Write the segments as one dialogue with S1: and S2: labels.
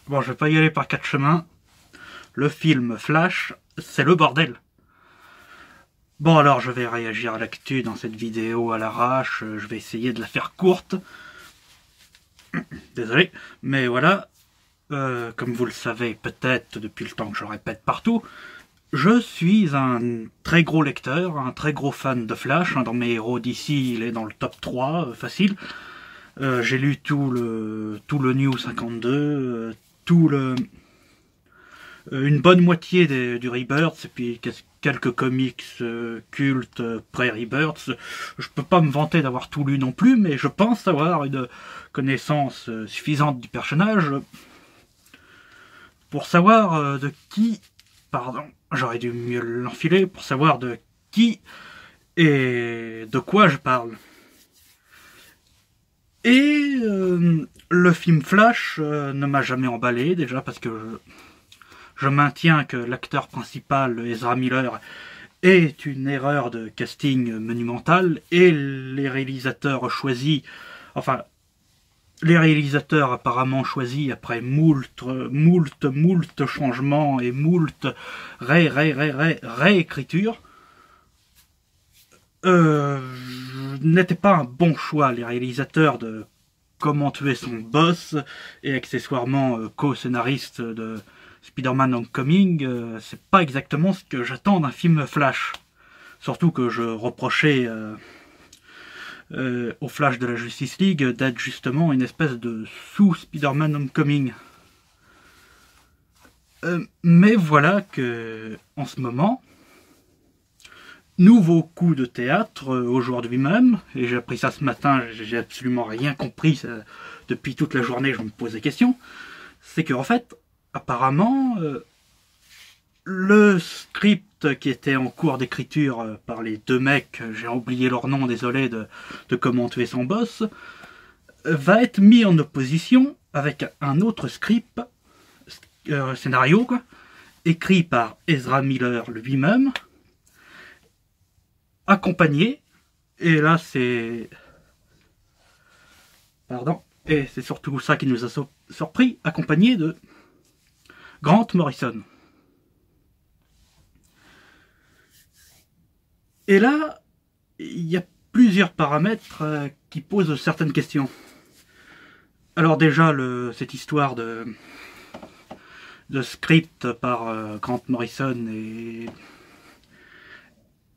S1: Bon, je vais pas y aller par quatre chemins. Le film Flash, c'est le bordel. Bon, alors je vais réagir à l'actu dans cette vidéo à l'arrache. Je vais essayer de la faire courte. Désolé, mais voilà. Comme vous le savez peut-être depuis le temps que je le répète partout, je suis un très gros lecteur, un très gros fan de Flash. Dans mes héros d'ici, il est dans le top 3, facile. J'ai lu tout le New 52, une bonne moitié du Rebirth, et puis quelques comics cultes pré-Rebirth. Je peux pas me vanter d'avoir tout lu non plus, mais je pense avoir une connaissance suffisante du personnage pour savoir de qui... Pardon, j'aurais dû mieux l'enfiler, pour savoir de qui et de quoi je parle. Et le film Flash ne m'a jamais emballé, déjà parce que je maintiens que l'acteur principal, Ezra Miller, est une erreur de casting monumentale, et les réalisateurs choisis, enfin, les réalisateurs apparemment choisis après moult changements et moult réécritures, n'étaient pas un bon choix. Les réalisateurs de Comment tuer son boss et accessoirement co-scénariste de Spider-Man Homecoming, c'est pas exactement ce que j'attends d'un film Flash. Surtout que je reprochais au Flash de la Justice League d'être justement une espèce de sous-Spider-Man Homecoming. Mais voilà que, en ce moment, nouveau coup de théâtre aujourd'hui même, et j'ai appris ça ce matin, j'ai absolument rien compris, depuis toute la journée je me pose des questions, c'est qu'en fait, apparemment, le script qui était en cours d'écriture par les deux mecs, j'ai oublié leur nom, désolé, de Comment tuer son boss, va être mis en opposition avec un autre script, scénario quoi, écrit par Ezra Miller lui-même, accompagné, et là c'est... Pardon, et c'est surtout ça qui nous a surpris, accompagné de Grant Morrison. Et là, il y a plusieurs paramètres qui posent certaines questions. Alors déjà, cette histoire de script par Grant Morrison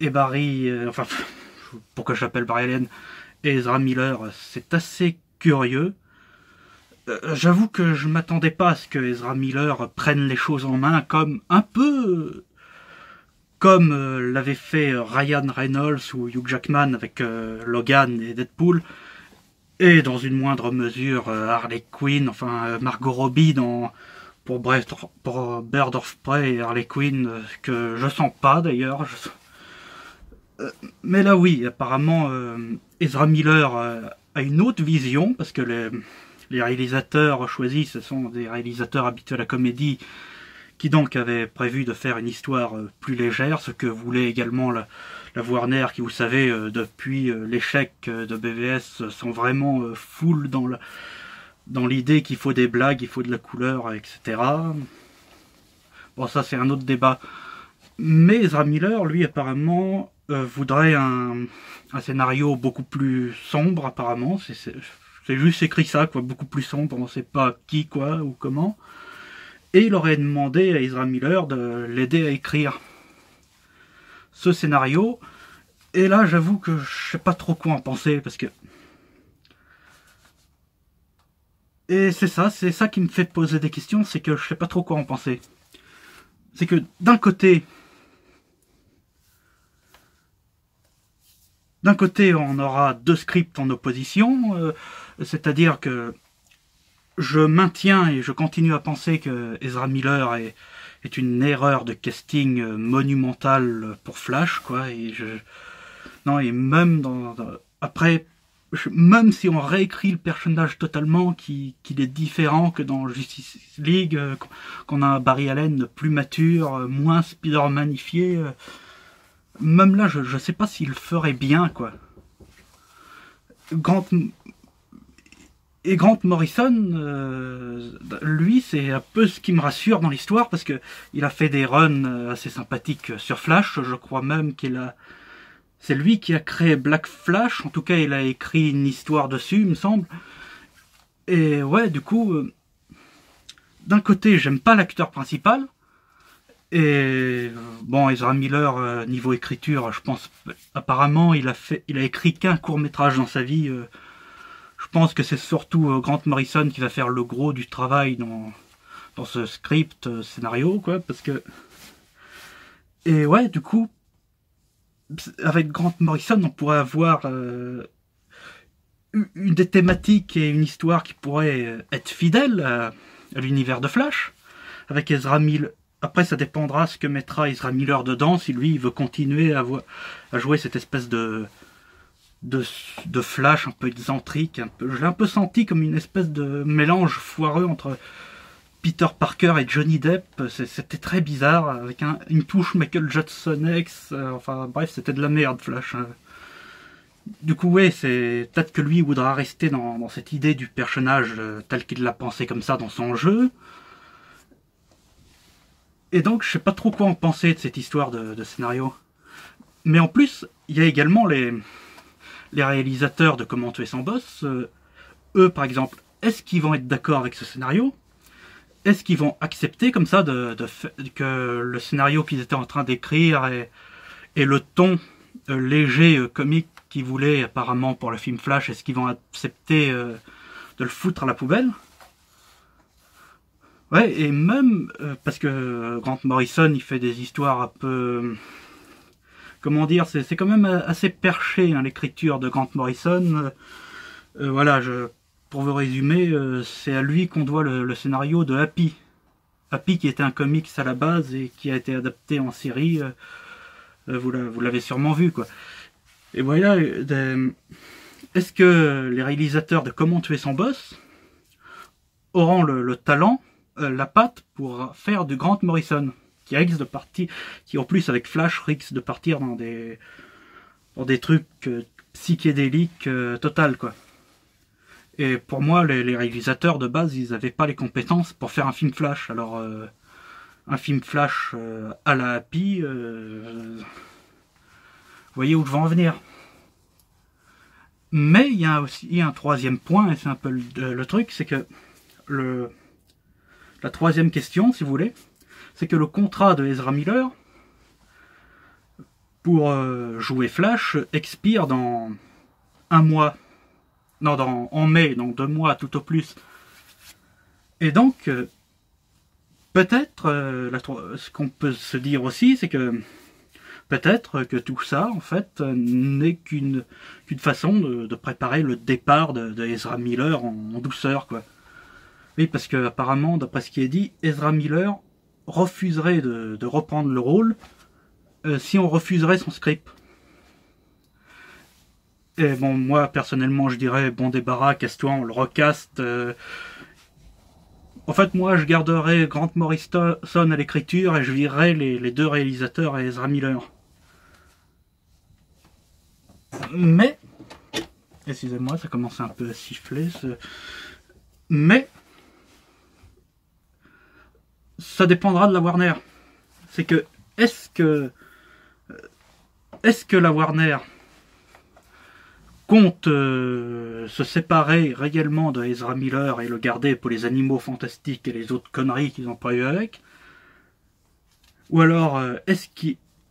S1: et Barry, enfin, pourquoi je l'appelle Barry Allen, et Ezra Miller, c'est assez curieux. J'avoue que je m'attendais pas à ce que Ezra Miller prenne les choses en main, comme un peu comme l'avait fait Ryan Reynolds ou Hugh Jackman avec Logan et Deadpool, et dans une moindre mesure Harley Quinn, enfin Margot Robbie pour Bird of Prey et Harley Quinn, que je sens pas d'ailleurs. Mais là oui, apparemment Ezra Miller a une autre vision, parce que les réalisateurs choisis, ce sont des réalisateurs habitués à la comédie, qui donc avaient prévu de faire une histoire plus légère, ce que voulait également la Warner, qui, vous savez, depuis l'échec de BVS, sont vraiment full dans l'idée qu'il faut des blagues, il faut de la couleur, etc. Bon, ça c'est un autre débat. Mais Ezra Miller, lui, apparemment, voudrait un scénario beaucoup plus sombre, apparemment. C'est juste écrit ça, quoi, beaucoup plus sombre, on ne sait pas qui, quoi, ou comment. Et il aurait demandé à Ezra Miller de l'aider à écrire ce scénario. Et là, j'avoue que je sais pas trop quoi en penser, parce que... Et c'est ça qui me fait poser des questions, c'est que je sais pas trop quoi en penser. C'est que d'un côté, on aura deux scripts en opposition, c'est-à-dire que je maintiens et je continue à penser que Ezra Miller est une erreur de casting monumentale pour Flash, quoi. Et et même après, même si on réécrit le personnage totalement, qu'il est différent que dans Justice League, qu'on a un Barry Allen plus mature, moins Spider-Manifié, même là, je sais pas s'il le ferait bien, quoi. Et Grant Morrison, lui, c'est un peu ce qui me rassure dans l'histoire, parce que il a fait des runs assez sympathiques sur Flash. Je crois même c'est lui qui a créé Black Flash. En tout cas, il a écrit une histoire dessus, il me semble. Et ouais, du coup, d'un côté, j'aime pas l'acteur principal. Et bon, Ezra Miller, niveau écriture, je pense, apparemment, il a écrit qu'un court-métrage dans sa vie. Je pense que c'est surtout Grant Morrison qui va faire le gros du travail dans ce script scénario, quoi, parce que... Et ouais, du coup, avec Grant Morrison, on pourrait avoir une des thématiques et une histoire qui pourrait être fidèle à l'univers de Flash. Avec Ezra Miller. Après, ça dépendra ce que mettra Ezra Miller dedans, si lui, il veut continuer à jouer cette espèce de Flash un peu excentrique. Je l'ai un peu senti comme une espèce de mélange foireux entre Peter Parker et Johnny Depp. C'était très bizarre, avec une touche Michael Jackson X. Enfin bref, c'était de la merde, Flash. Du coup, ouais, c'est peut-être que lui voudra rester dans cette idée du personnage tel qu'il l'a pensé comme ça dans son jeu. Et donc, je sais pas trop quoi en penser de cette histoire de scénario. Mais en plus, il y a également les réalisateurs de Comment tuer son boss. Eux, par exemple, est-ce qu'ils vont être d'accord avec ce scénario? Est-ce qu'ils vont accepter comme ça que le scénario qu'ils étaient en train d'écrire et le ton léger, comique qu'ils voulaient apparemment pour le film Flash, est-ce qu'ils vont accepter de le foutre à la poubelle? Ouais, et même parce que Grant Morrison, il fait des histoires un peu... Comment dire, c'est quand même assez perché, hein, l'écriture de Grant Morrison. Voilà, pour vous résumer, c'est à lui qu'on doit le scénario de Happy. Happy qui était un comics à la base et qui a été adapté en série. Vous l'avez sûrement vu, quoi. Et voilà, est-ce que les réalisateurs de Comment tuer son boss auront le talent, la patte pour faire du Grant Morrison, qui risque de partir, qui en plus avec Flash risque de partir dans des trucs psychédéliques total, quoi. Et pour moi, les réalisateurs de base, ils n'avaient pas les compétences pour faire un film Flash. Alors, un film Flash à la Happy, vous voyez où je veux en venir. Mais il y a aussi un troisième point, et c'est un peu le truc, c'est que la troisième question, si vous voulez, c'est que le contrat de Ezra Miller pour jouer Flash expire dans un mois. Non, en mai, donc 2 mois tout au plus. Et donc, peut-être, ce qu'on peut se dire aussi, c'est que peut-être que tout ça, en fait, n'est qu'une façon de préparer le départ de Ezra Miller en douceur, quoi. Oui, parce que apparemment, d'après ce qui est dit, Ezra Miller refuserait de reprendre le rôle si on refuserait son script. Et bon, moi, personnellement, je dirais, bon débarras, casse-toi, on le recaste. En fait, moi, je garderais Grant Morrison à l'écriture et je virerais les 2 réalisateurs et Ezra Miller. Mais, excusez-moi, ça commence un peu à siffler. Mais, ça dépendra de la Warner. C'est que, est-ce que la Warner compte se séparer réellement de Ezra Miller et le garder pour les animaux fantastiques et les autres conneries qu'ils n'ont pas eu avec? Ou alors,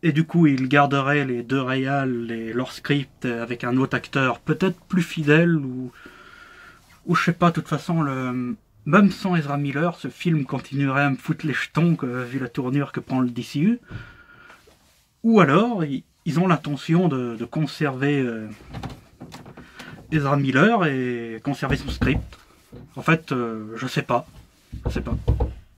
S1: et du coup, ils garderaient les 2 réals et leur script avec un autre acteur, peut-être plus fidèle, ou je sais pas, de toute façon, même sans Ezra Miller, ce film continuerait à me foutre les jetons, vu la tournure que prend le DCU. Ou alors, ils ont l'intention de conserver Ezra Miller et conserver son script. En fait, je sais pas.